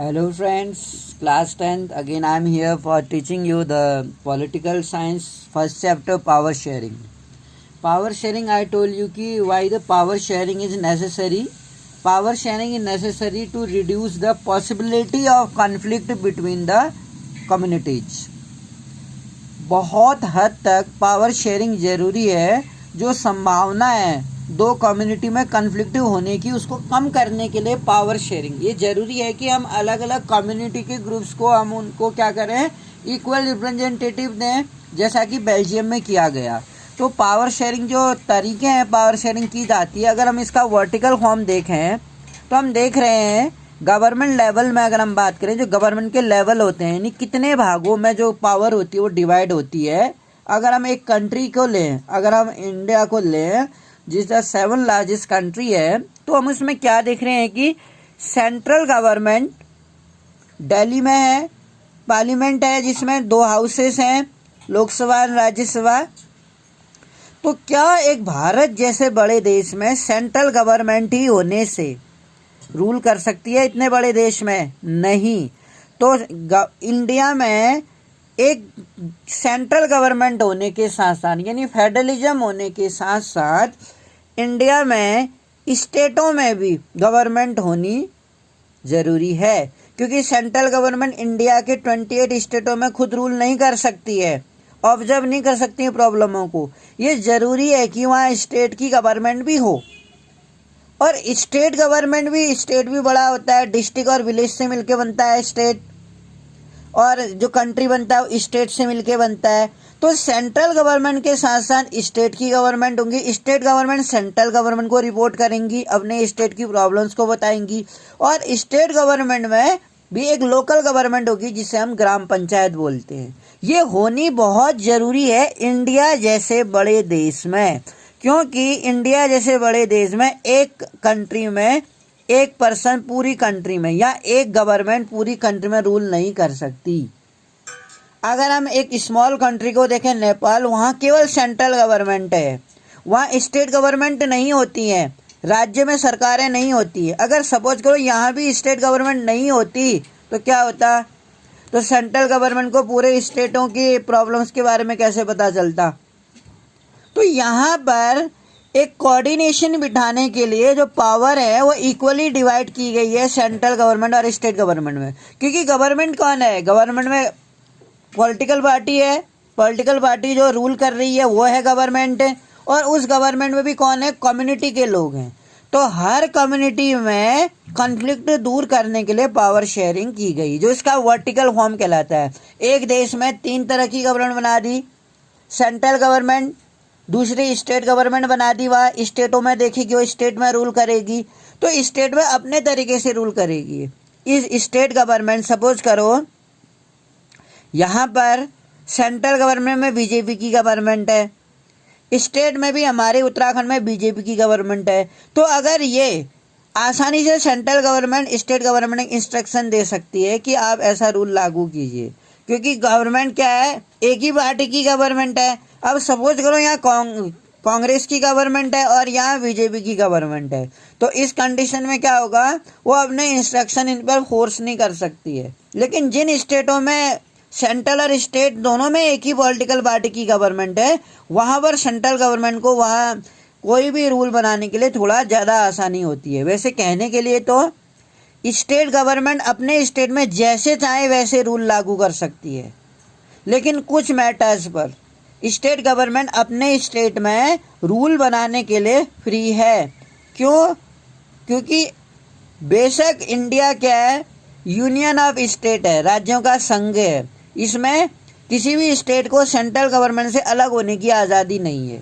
Hello friends, class 10th. Again I am here for teaching you the political science first chapter power sharing. Power sharing I told you ki why the power sharing is necessary. Power sharing is necessary to reduce the possibility of conflict between the communities. बहुत हद तक power sharing ज़रूरी है. जो संभावना है दो community में कन्फ्लिक्ट होने की उसको कम करने के लिए पावर शेयरिंग ये ज़रूरी है कि हम अलग अलग कम्युनिटी के ग्रुप्स को हम उनको क्या करें, इक्वल रिप्रेजेंटेटिव दें, जैसा कि बेल्जियम में किया गया. तो पावर शेयरिंग जो तरीके हैं पावर शेयरिंग की जाती है, अगर हम इसका वर्टिकल फॉर्म देखें तो हम देख रहे हैं गवर्नमेंट लेवल में. अगर हम बात करें जो गवर्नमेंट के लेवल होते हैं यानी कितने भागों में जो पावर होती है वो डिवाइड होती है. अगर हम एक कंट्री को लें, अगर हम इंडिया को लें जिसका 7 लार्जेस्ट कंट्री है, तो हम उसमें क्या देख रहे हैं कि सेंट्रल गवर्नमेंट दिल्ली में है, पार्लियामेंट है जिसमें 2 हाउसेस हैं, लोकसभा और राज्यसभा. तो क्या एक भारत जैसे बड़े देश में सेंट्रल गवर्नमेंट ही होने से रूल कर सकती है इतने बड़े देश में? नहीं. तो इंडिया में एक सेंट्रल गवर्नमेंट होने के साथ साथ यानी फेडरलिज्म होने के साथ साथ इंडिया में स्टेटों में भी गवर्नमेंट होनी ज़रूरी है, क्योंकि सेंट्रल गवर्नमेंट इंडिया के 28 स्टेटों में खुद रूल नहीं कर सकती है, ऑब्जर्व नहीं कर सकती है प्रॉब्लमों को. ये ज़रूरी है कि वहाँ स्टेट की गवर्नमेंट भी हो. और स्टेट गवर्नमेंट भी, स्टेट भी बड़ा होता है, डिस्ट्रिक्ट और विलेज से मिलके बनता है स्टेट, और जो कंट्री बनता है वो स्टेट से मिलके बनता है. तो सेंट्रल गवर्नमेंट के साथ साथ स्टेट की गवर्नमेंट होंगी. स्टेट गवर्नमेंट सेंट्रल गवर्नमेंट को रिपोर्ट करेंगी, अपने स्टेट की प्रॉब्लम्स को बताएंगी. और स्टेट गवर्नमेंट में भी एक लोकल गवर्नमेंट होगी जिसे हम ग्राम पंचायत बोलते हैं. ये होनी बहुत ज़रूरी है इंडिया जैसे बड़े देश में, क्योंकि इंडिया जैसे बड़े देश में एक कंट्री में एक पर्सन पूरी कंट्री में या एक गवर्नमेंट पूरी कंट्री में रूल नहीं कर सकती. अगर हम एक स्मॉल कंट्री को देखें नेपाल, वहाँ केवल सेंट्रल गवर्नमेंट है, वहाँ स्टेट गवर्नमेंट नहीं होती है, राज्य में सरकारें नहीं होती है. अगर सपोज करो यहाँ भी स्टेट गवर्नमेंट नहीं होती तो क्या होता? तो सेंट्रल गवर्नमेंट को पूरे स्टेटों की प्रॉब्लम्स के बारे में कैसे पता चलता? तो यहाँ पर एक कोऑर्डिनेशन बिठाने के लिए जो पावर है वो इक्वली डिवाइड की गई है सेंट्रल गवर्नमेंट और स्टेट गवर्नमेंट में. क्योंकि गवर्नमेंट कौन है? गवर्नमेंट में पॉलिटिकल पार्टी है, पॉलिटिकल पार्टी जो रूल कर रही है वो है गवर्नमेंट है, और उस गवर्नमेंट में भी कौन है? कम्युनिटी के लोग हैं. तो हर कम्युनिटी में कॉन्फ्लिक्ट दूर करने के लिए पावर शेयरिंग की गई, जो इसका वर्टिकल फॉर्म कहलाता है. एक देश में 3 तरह की गवर्नमेंट बना दी. सेंट्रल गवर्नमेंट, दूसरी स्टेट गवर्नमेंट बना दी, वह स्टेटों में देखेगी, वो स्टेट में रूल करेगी. तो स्टेट में अपने तरीके से रूल करेगी. इस स्टेट गवर्नमेंट, सपोज करो यहाँ पर सेंट्रल गवर्नमेंट में बीजेपी की गवर्नमेंट है, स्टेट में भी हमारे उत्तराखंड में बीजेपी की गवर्नमेंट है. तो अगर ये आसानी से central government state government instruction दे सकती है कि आप ऐसा रूल लागू कीजिए, क्योंकि गवर्नमेंट क्या है? एक ही पार्टी की गवर्नमेंट है. अब सपोज करो यहाँ कांग्रेस की गवर्नमेंट है और यहाँ बीजेपी की गवर्नमेंट है, तो इस कंडीशन में क्या होगा? वो अपने इंस्ट्रक्शन इन पर फोर्स नहीं कर सकती है. लेकिन जिन स्टेटों में सेंट्रल और स्टेट दोनों में एक ही पॉलिटिकल पार्टी की गवर्नमेंट है, वहाँ पर सेंट्रल गवर्नमेंट को वहाँ कोई भी रूल बनाने के लिए थोड़ा ज़्यादा आसानी होती है. वैसे कहने के लिए तो स्टेट गवर्नमेंट अपने स्टेट में जैसे चाहे वैसे रूल लागू कर सकती है, लेकिन कुछ मैटर्स पर स्टेट गवर्नमेंट अपने स्टेट में रूल बनाने के लिए फ्री है. क्यों? क्योंकि बेशक इंडिया क्या है? यूनियन ऑफ स्टेट है, राज्यों का संघ है. इसमें किसी भी स्टेट को सेंट्रल गवर्नमेंट से अलग होने की आज़ादी नहीं है.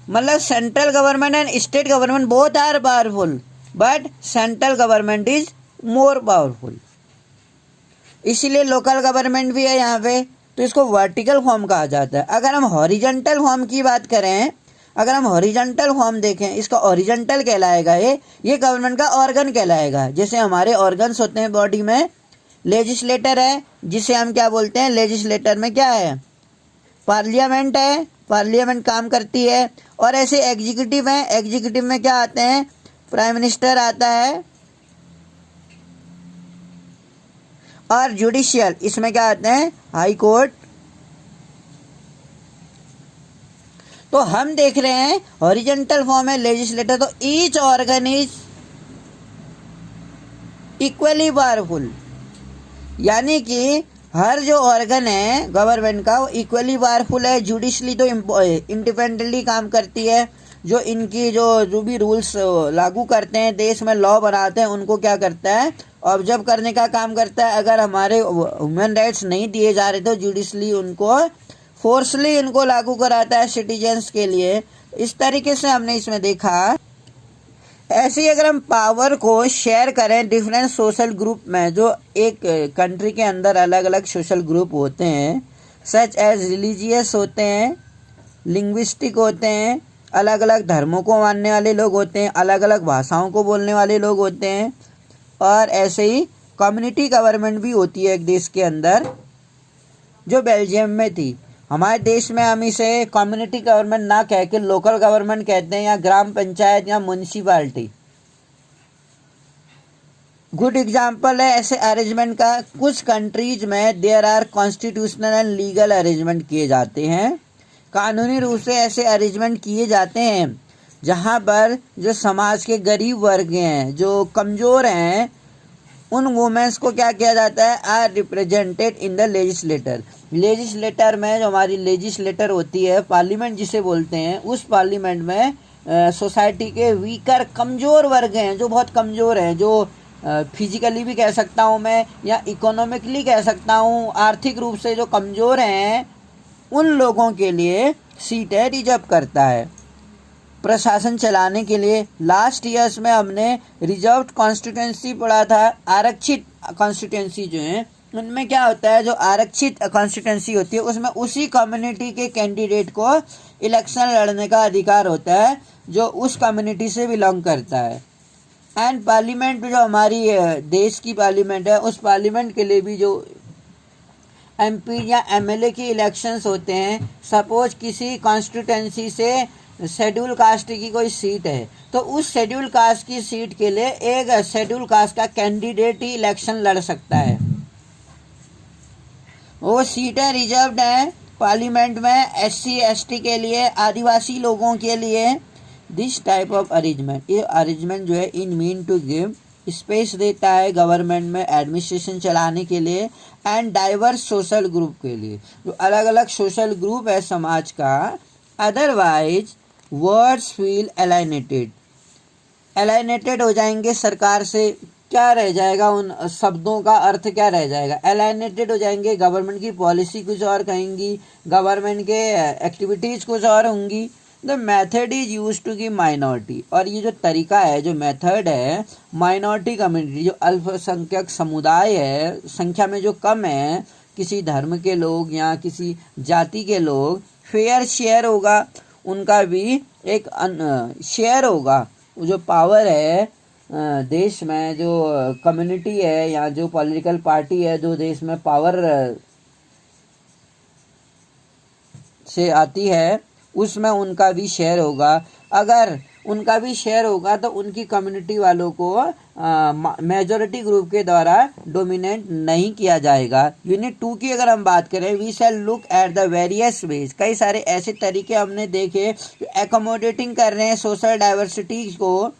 मतलब central government and state government both are powerful, but central government is more powerful. इसीलिए लोकल गवर्नमेंट भी है यहाँ पे, तो इसको वर्टिकल फॉर्म कहा जाता है. अगर हम हॉरिजॉन्टल फॉर्म की बात करें, अगर हम हॉरिजॉन्टल फॉर्म देखें, इसका हॉरिजॉन्टल कहलाएगा, ये गवर्नमेंट का ऑर्गन कहलाएगा. जैसे हमारे ऑर्गन्स होते हैं बॉडी में, लेजिस्लेटर है जिसे हम क्या बोलते हैं? लेजिस्लेटर में क्या है? पार्लियामेंट है, पार्लियामेंट काम करती है. और ऐसे एग्जीक्यूटिव है, एग्जीक्यूटिव में क्या आते हैं? प्राइम मिनिस्टर आता है, और जुडिशियल, इसमें क्या आते हैं, हाई कोर्ट। तो हम देख रहे हैं हॉरिजेंटल फॉर्म है लेजिस्लेटर, तो each organ is equally powerful, यानी कि हर जो ऑर्गन है गवर्नमेंट का वो इक्वली पावरफुल है। जुडिशली तो इंडिपेंडेंटली काम करती है, जो इनकी जो भी रूल्स लागू करते हैं, देश में लॉ बनाते हैं, उनको क्या करता है, ऑब्जर्व करने का काम करता है। अगर हमारे ह्यूमन राइट्स नहीं दिए जा रहे तो जुडिशली उनको फोर्सली इनको लागू कराता है सिटीजन्स के लिए। इस तरीके से हमने इसमें देखा। ऐसे ही अगर हम पावर को शेयर करें डिफरेंट सोशल ग्रुप में, जो एक कंट्री के अंदर अलग अलग सोशल ग्रुप होते हैं, सच एज रिलीजियस होते हैं, लिंग्विस्टिक होते हैं, अलग अलग धर्मों को मानने वाले लोग होते हैं, अलग अलग भाषाओं को बोलने वाले लोग होते हैं, और ऐसे ही कम्युनिटी गवर्नमेंट भी होती है एक देश के अंदर, जो बेल्जियम में थी। हमारे देश में हम इसे कम्युनिटी गवर्नमेंट ना कह के लोकल गवर्नमेंट कहते हैं, या ग्राम पंचायत या म्यूनिसिपालिटी। गुड एग्जाम्पल है ऐसे अरेंजमेंट का। कुछ कंट्रीज में there are constitutional and legal arrangement किए जाते हैं, कानूनी रूप से ऐसे अरेंजमेंट किए जाते हैं जहां पर जो समाज के गरीब वर्ग हैं, जो कमज़ोर हैं, उन वुमेन्स को क्या किया जाता है, are represented in the legislator. Legislator में जो हमारी लेजिस्लेटर होती है, पार्लियामेंट जिसे बोलते हैं, उस पार्लियामेंट में सोसाइटी के वीकर कमज़ोर वर्ग हैं, जो बहुत कमज़ोर हैं, जो फिजिकली भी कह सकता हूँ मैं, या इकोनॉमिकली कह सकता हूँ, आर्थिक रूप से जो कमज़ोर हैं, उन लोगों के लिए सीटें रिजर्व करता है प्रशासन चलाने के लिए। लास्ट ईयर्स में हमने रिजर्व्ड कॉन्स्टिट्यूंसी पढ़ा था। आरक्षित कॉन्स्टिट्यूंसी जो है, उनमें क्या होता है, जो आरक्षित कॉन्स्टिट्यूंसी होती है उसमें उसी कम्युनिटी के कैंडिडेट को इलेक्शन लड़ने का अधिकार होता है जो उस कम्युनिटी से बिलोंग करता है। एंड पार्लियामेंट जो हमारी देश की पार्लियामेंट है, उस पार्लियामेंट के लिए भी जो एमपी या एमएलए की इलेक्शंस होते हैं, सपोज किसी कॉन्स्टिट्यूंसी से शेड्यूल कास्ट की कोई सीट है, तो उस शेड्यूल कास्ट की सीट के लिए एक शेड्यूल कास्ट का कैंडिडेट ही इलेक्शन लड़ सकता है। वो सीटें रिजर्व्ड हैं पार्लियामेंट में एससी एसटी के लिए, आदिवासी लोगों के लिए। दिस टाइप ऑफ अरेंजमेंट, ये अरेंजमेंट जो है in mean to give space देता है गवर्नमेंट में एडमिनिस्ट्रेशन चलाने के लिए एंड डाइवर्स सोशल ग्रुप के लिए, जो अलग अलग सोशल ग्रुप है समाज का। अदरवाइज वर्ड्स फील एलाइनेटेड, एलाइनेटेड हो जाएंगे सरकार से। क्या रह जाएगा, उन शब्दों का अर्थ क्या रह जाएगा, एलाइनेटेड हो जाएंगे। गवर्नमेंट की पॉलिसी कुछ और कहेंगी, गवर्नमेंट के एक्टिविटीज़ कुछ और होंगी। The method is use to give minority, और ये जो तरीका है, जो मेथड है, माइनॉरिटी कम्युनिटी, जो अल्पसंख्यक समुदाय है, संख्या में जो कम है, किसी धर्म के लोग या किसी जाति के लोग, फेयर शेयर होगा उनका भी, एक शेयर होगा। जो पावर है देश में, जो कम्युनिटी है या जो पॉलिटिकल पार्टी है जो देश में पावर से आती है, उसमें उनका भी शेयर होगा। अगर उनका भी शेयर होगा तो उनकी कम्युनिटी वालों को मेजॉरिटी ग्रुप के द्वारा डोमिनेट नहीं किया जाएगा। यूनिट 2 की अगर हम बात करें, we shall look at the various ways, कई सारे ऐसे तरीके हमने देखे जो एकोमोडेटिंग कर रहे हैं सोशल डाइवर्सिटी को।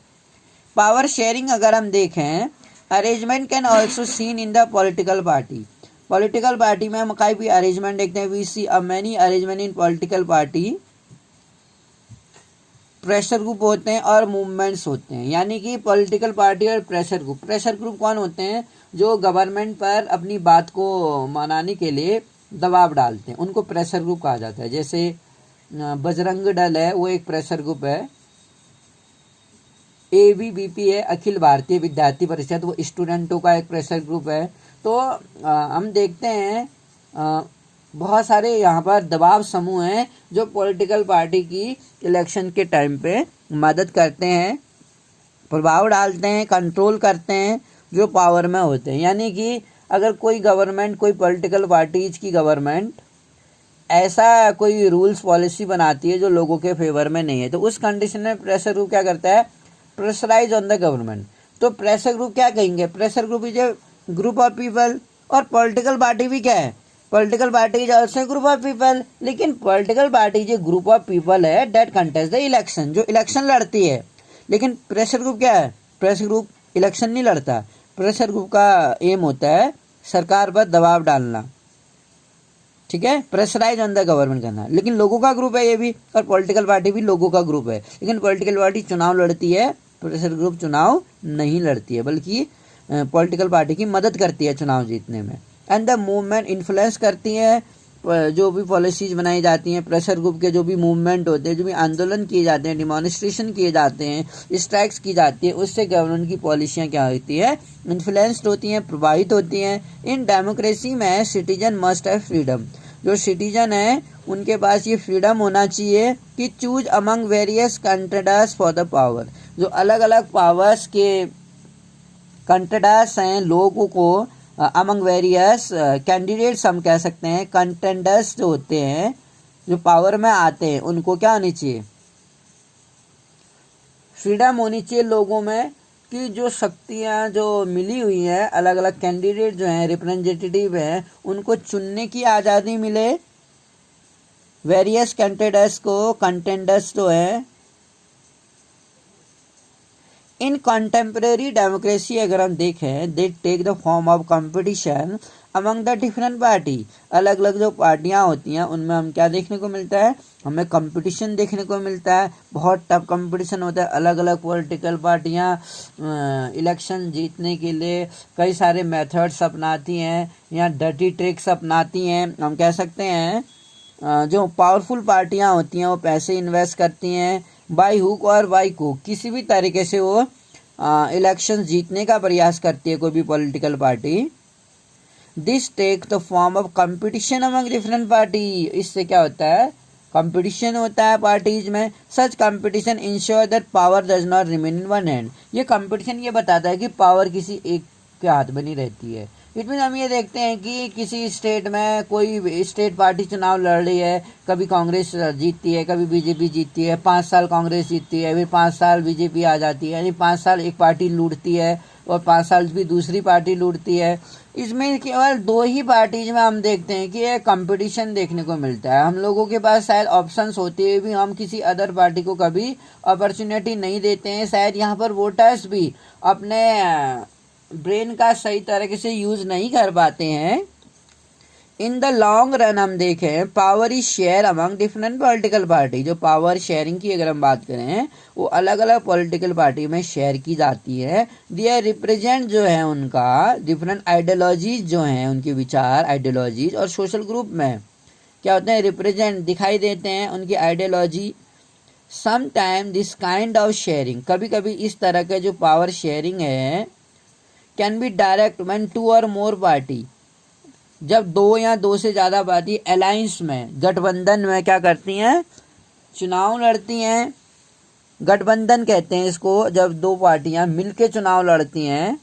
पावर शेयरिंग अगर हम देखें, arrangement can also seen in the political party. Political party में हम कई भी अरेंजमेंट देखते हैं। We see a many arrangement in political party. Pressure group होते हैं और मूवमेंट्स होते हैं, यानी कि पॉलिटिकल पार्टी और प्रेशर ग्रुप। प्रेशर ग्रुप कौन होते हैं, जो गवर्नमेंट पर अपनी बात को मनाने के लिए दबाव डालते हैं, उनको प्रेशर ग्रुप कहा जाता है। जैसे बजरंग दल है, वो एक प्रेशर ग्रुप है। ABVP है, अखिल भारतीय विद्यार्थी परिषद, वो स्टूडेंटों का एक प्रेशर ग्रुप है। तो हम देखते हैं बहुत सारे यहाँ पर दबाव समूह हैं जो पॉलिटिकल पार्टी की इलेक्शन के टाइम पे मदद करते हैं, प्रभाव डालते हैं, कंट्रोल करते हैं, जो पावर में होते हैं। यानी कि अगर कोई गवर्नमेंट, कोई पॉलिटिकल पार्टीज की गवर्नमेंट ऐसा कोई रूल्स पॉलिसी बनाती है जो लोगों के फेवर में नहीं है, तो उस कंडीशन में प्रेशर ग्रुप क्या करता है, प्रेशराइज ऑन द गवर्नमेंट। तो प्रेशर ग्रुप क्या कहेंगे, pressure group is a group of people और पॉलिटिकल पार्टी भी क्या है, political party is also group of people, लेकिन पॉलिटिकल पार्टी जो ग्रुप ऑफ पीपल है डेट कंटेस्ट द इलेक्शन, जो इलेक्शन लड़ती है। लेकिन प्रेशर ग्रुप क्या है, प्रेशर ग्रुप इलेक्शन नहीं लड़ता, प्रेशर ग्रुप का एम होता है सरकार पर दबाव डालना, ठीक है, प्रेशराइज ऑन द गवर्नमेंट करना। लेकिन लोगों का ग्रुप है ये भी, और पॉलिटिकल पार्टी भी लोगों का ग्रुप है। लेकिन पॉलिटिकल पार्टी चुनाव लड़ती है, प्रेशर ग्रुप चुनाव नहीं लड़ती है, बल्कि पॉलिटिकल पार्टी की मदद करती है चुनाव जीतने में। एंड द मूवमेंट इन्फ्लुएंस करती है जो भी पॉलिसीज बनाई जाती हैं। प्रेशर ग्रुप के जो भी मूवमेंट होते हैं, जो भी आंदोलन किए जाते हैं, डिमॉन्स्ट्रेशन किए जाते हैं, स्ट्राइक्स की जाती है, उससे गवर्नमेंट की पॉलिसियाँ क्या होती है, इन्फ्लुएंस्ड होती हैं, प्रभावित होती हैं। इन डेमोक्रेसी में सिटीजन मस्ट हैव फ्रीडम, जो सिटीजन है उनके पास ये फ्रीडम होना चाहिए कि choose among various candidates for the power, जो अलग अलग पावर्स के कैंडिडेट्स हैं, लोगों को अमंग वेरियस कैंडिडेट्स हम कह सकते हैं, कंटेंडर्स जो होते हैं जो पावर में आते हैं, उनको क्या होनी चाहिए, फ्रीडम होनी चाहिए लोगों में कि जो शक्तियां जो मिली हुई हैं, अलग अलग कैंडिडेट जो हैं, रिप्रेजेंटेटिव हैं, उनको चुनने की आज़ादी मिले। वेरियस कैंडिडेट्स को कंटेंडर्स जो है, इन कंटेम्प्रेरी डेमोक्रेसी अगर हम देखें, they take the form of competition among the different party. अलग अलग जो पार्टियां होती हैं उनमें हम क्या देखने को मिलता है, हमें कंपटीशन देखने को मिलता है, बहुत टफ कंपटीशन होता है। अलग अलग पॉलिटिकल पार्टियां इलेक्शन जीतने के लिए कई सारे मेथड्स अपनाती हैं या डर्टी ट्रिक्स अपनाती हैं। हम कह सकते हैं जो पावरफुल पार्टियां होती हैं वो पैसे इन्वेस्ट करती हैं, बाई हुक और बाई कुक, किसी भी तरीके से वो इलेक्शन जीतने का प्रयास करती है कोई भी political party. This take the form of competition among different party, इससे क्या होता है, कंपटीशन होता है पार्टीज में। Such competition ensure that power does not remain in one hand, ये कंपटीशन ये बताता है कि पावर किसी एक के हाथ में नहीं रहती है। इट मीन हम ये देखते हैं कि किसी स्टेट में कोई स्टेट पार्टी चुनाव लड़ रही है, कभी कांग्रेस जीतती है, कभी बीजेपी जीतती है, 5 साल कांग्रेस जीतती है, फिर 5 साल बीजेपी आ जाती है, यानी 5 साल एक पार्टी लूटती है और 5 साल भी दूसरी पार्टी लूटती है। इसमें केवल 2 ही पार्टीज में हम देखते हैं कि एक कंपटीशन देखने को मिलता है। हम लोगों के पास शायद ऑप्शंस होते हुए भी हम किसी अदर पार्टी को कभी अपॉर्चुनिटी नहीं देते हैं। शायद यहाँ पर वोटर्स भी अपने ब्रेन का सही तरीके से यूज नहीं कर पाते हैं। इन द लॉन्ग रन हम देखें, power is share among different political party, जो पावर शेयरिंग की अगर हम बात करें वो अलग अलग पॉलिटिकल पार्टी में शेयर की जाती है। दियर रिप्रेजेंट जो है उनका डिफरेंट आइडियोलॉजीज जो हैं, उनके विचार आइडियोलॉजीज, और सोशल ग्रुप में क्या होते हैं, रिप्रेजेंट दिखाई देते हैं उनकी ideology. Some time this kind of sharing, कभी कभी इस तरह का जो पावर शेयरिंग है कैन बी डायरेक्ट व्हेन 2 और मोर पार्टी, जब 2 या 2 से ज़्यादा पार्टी अलायंस में, गठबंधन में क्या करती हैं, चुनाव लड़ती हैं। गठबंधन कहते हैं इसको, जब 2 पार्टियां मिलके चुनाव लड़ती हैं।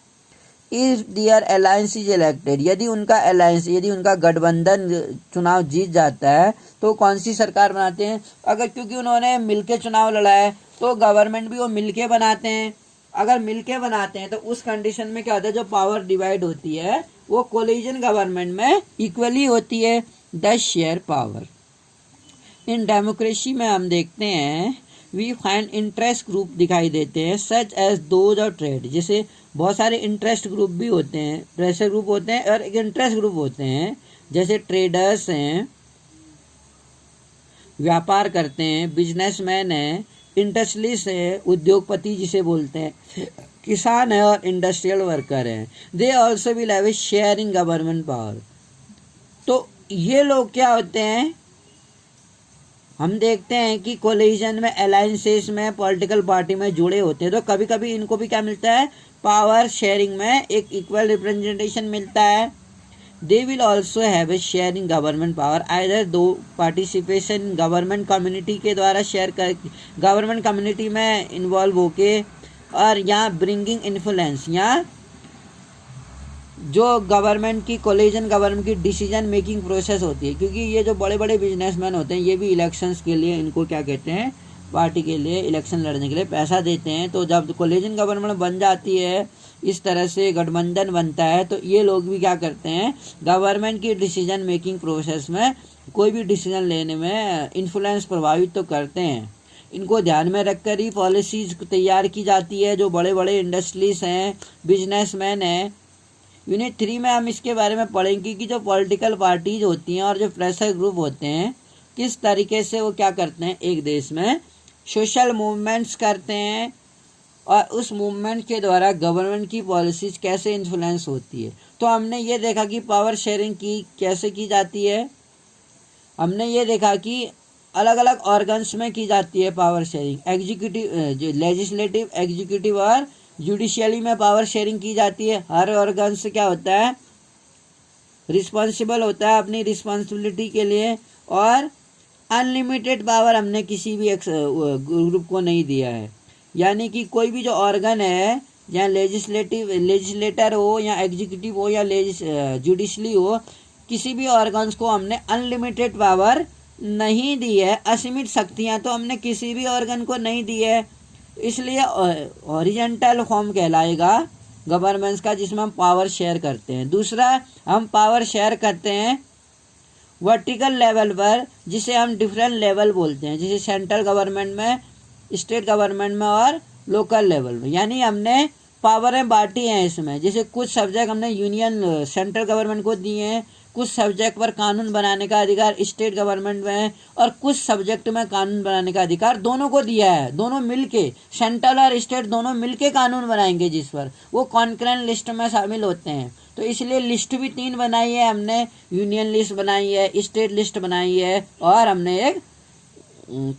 If their alliance is elected, यदि उनका अलायंस, यदि उनका गठबंधन चुनाव जीत जाता है तो कौन सी सरकार बनाते हैं, अगर क्योंकि उन्होंने मिलके चुनाव लड़ा है तो गवर्नमेंट भी वो मिलके बनाते हैं। अगर मिलके बनाते हैं तो उस कंडीशन में क्या होता है, जो पावर डिवाइड होती है वो कोलिजन गवर्नमेंट में इक्वली होती है। The share power in democracy में हम देखते हैं वी फाइंड इंटरेस्ट ग्रुप दिखाई देते हैं, such as those of trade, जैसे बहुत सारे इंटरेस्ट ग्रुप भी होते हैं, प्रेशर ग्रुप होते हैं और एक इंटरेस्ट ग्रुप होते हैं, जैसे ट्रेडर्स हैं, व्यापार करते हैं, बिजनेसमैन हैं, इंडस्ट्रियलिस्ट है, उद्योगपति जिसे बोलते हैं, किसान है और इंडस्ट्रियल वर्कर हैं। They also will have a share in government power. तो ये लोग क्या होते हैं, हम देखते हैं कि कोलिजन में, अलायंसेस में, पॉलिटिकल पार्टी में जुड़े होते हैं, तो कभी कभी इनको भी क्या मिलता है, पावर शेयरिंग में एक इक्वल रिप्रेजेंटेशन मिलता है। They will also have a share in government power, either 2 participation government community के द्वारा शेयर कर, गवर्नमेंट कम्युनिटी में इन्वॉल्व होके, और यहाँ ब्रिंगिंग इन्फ्लुएंस, यहाँ जो गवर्नमेंट की, कोलिजन गवर्नमेंट की डिसीजन मेकिंग प्रोसेस होती है, क्योंकि ये जो बड़े बड़े बिजनेसमैन होते हैं ये भी इलेक्शंस के लिए, इनको क्या कहते हैं, पार्टी के लिए इलेक्शन लड़ने के लिए पैसा देते हैं। तो जब कोलिजन गवर्नमेंट बन जाती है, इस तरह से गठबंधन बनता है, तो ये लोग भी क्या करते हैं, गवर्नमेंट की डिसीजन मेकिंग प्रोसेस में कोई भी डिसीजन लेने में इन्फ्लुएंस प्रभावित तो करते हैं। इनको ध्यान में रखकर ही पॉलिसीज तैयार की जाती है। जो बड़े बड़े इंडस्ट्रीज हैं, बिजनेसमैन हैं, यूनिट 3 में हम इसके बारे में पढ़ेंगे कि जो पॉलिटिकल पार्टीज होती हैं और जो प्रेशर ग्रुप होते हैं, किस तरीके से वो क्या करते हैं, एक देश में सोशल मूवमेंट्स करते हैं और उस मूवमेंट के द्वारा गवर्नमेंट की पॉलिसीज कैसे इन्फ्लुएंस होती है। तो हमने ये देखा कि पावर शेयरिंग की कैसे की जाती है। हमने ये देखा कि अलग अलग ऑर्गन्स में की जाती है power sharing. Executive, legislative, executive और जुडिशियली में पावर शेयरिंग की जाती है। हर ऑर्गन से क्या होता है, रिस्पॉन्सिबल होता है अपनी रिस्पॉन्सिबिलिटी के लिए, और अनलिमिटेड पावर हमने किसी भी ग्रुप को नहीं दिया है। यानी कि कोई भी जो ऑर्गन है, या लेजिस्लेटर हो या एग्जीक्यूटिव हो या जुडिशली हो, किसी भी ऑर्गन्स को हमने अनलिमिटेड पावर नहीं दी है। असीमित शक्तियां तो हमने किसी भी ऑर्गन को नहीं दी है। इसलिए हॉरिजॉन्टल फॉर्म कहलाएगा गवर्नेंस का, जिसमें हम पावर शेयर करते हैं। दूसरा, हम पावर शेयर करते हैं वर्टिकल लेवल पर, जिसे हम डिफरेंट लेवल बोलते हैं, जैसे सेंट्रल गवर्नमेंट में, स्टेट गवर्नमेंट में और लोकल लेवल में। यानी हमने पावरें बांटी हैं इसमें। जैसे कुछ सब्जेक्ट हमने यूनियन सेंट्रल गवर्नमेंट को दिए हैं, कुछ सब्जेक्ट पर कानून बनाने का अधिकार स्टेट गवर्नमेंट में है, और कुछ सब्जेक्ट में कानून बनाने का अधिकार दोनों को दिया है। दोनों मिलके, सेंट्रल और स्टेट दोनों मिलके कानून बनाएंगे, जिस पर वो कॉन्करेंट लिस्ट में शामिल होते हैं। तो इसलिए लिस्ट भी 3 बनाई है हमने, यूनियन लिस्ट बनाई है, स्टेट लिस्ट बनाई है, और हमने एक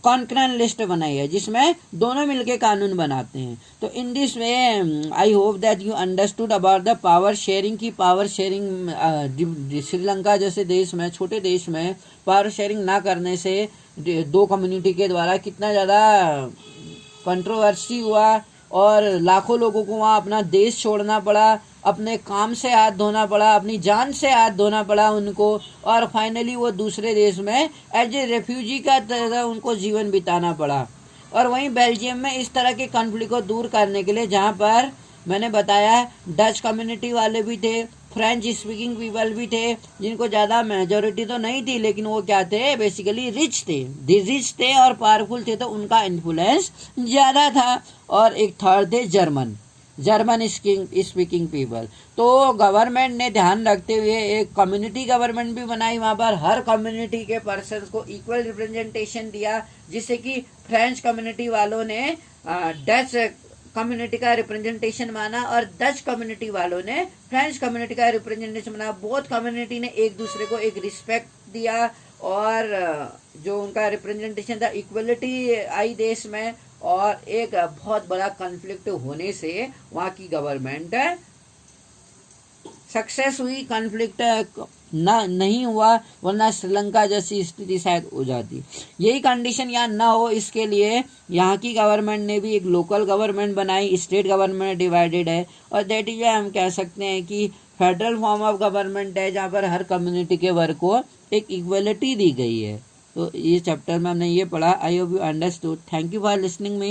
कॉन्करेंट लिस्ट बनाई है, जिसमें दोनों मिलके कानून बनाते हैं। तो in this way I hope that you understood about the power sharing की पावर शेयरिंग श्रीलंका जैसे देश में, छोटे देश में पावर शेयरिंग ना करने से 2 कम्युनिटी के द्वारा कितना ज़्यादा कंट्रोवर्सी हुआ, और लाखों लोगों को वहाँ अपना देश छोड़ना पड़ा, अपने काम से हाथ धोना पड़ा, अपनी जान से हाथ धोना पड़ा उनको, और फाइनली वो दूसरे देश में एज ए रेफ्यूजी का तरह उनको जीवन बिताना पड़ा। और वहीं बेल्जियम में इस तरह के कॉन्फ्लिक्ट को दूर करने के लिए, जहाँ पर मैंने बताया डच कम्युनिटी वाले भी थे, फ्रेंच स्पीकिंग पीपल भी थे, जिनको ज़्यादा मेजोरिटी तो नहीं थी, लेकिन वो क्या थे, बेसिकली रिच थे और पावरफुल थे, तो उनका इन्फ्लुएंस ज़्यादा था। और एक थर्ड थे जर्मन स्पीकिंग पीपल। तो गवर्नमेंट ने ध्यान रखते हुए एक कम्युनिटी गवर्नमेंट भी बनाई, वहाँ पर हर कम्युनिटी के पर्सन्स को इक्वल रिप्रेजेंटेशन दिया, जिससे कि फ्रेंच कम्युनिटी वालों ने डच कम्युनिटी का रिप्रेजेंटेशन माना, और डच कम्युनिटी वालों ने फ्रेंच कम्युनिटी का रिप्रेजेंटेशन माना। बोथ कम्युनिटी ने एक दूसरे को एक रिस्पेक्ट दिया, और जो उनका रिप्रेजेंटेशन था, इक्वलिटी आई देश में, और एक बहुत बड़ा कॉन्फ्लिक्ट होने से वहाँ की गवर्नमेंट सक्सेस हुई। कॉन्फ्लिक्ट नहीं हुआ, वरना श्रीलंका जैसी स्थिति शायद हो जाती। यही कंडीशन यहाँ ना हो, इसके लिए यहाँ की गवर्नमेंट ने भी एक लोकल गवर्नमेंट बनाई, स्टेट गवर्नमेंट डिवाइडेड है, और दैट इज हम कह सकते हैं कि फेडरल फॉर्म ऑफ गवर्नमेंट है, जहाँ पर हर कम्युनिटी के वर्ग को एक इक्वलिटी दी गई है। तो ये चैप्टर में हमने ये पढ़ा। I hope you understood. Thank you for listening me.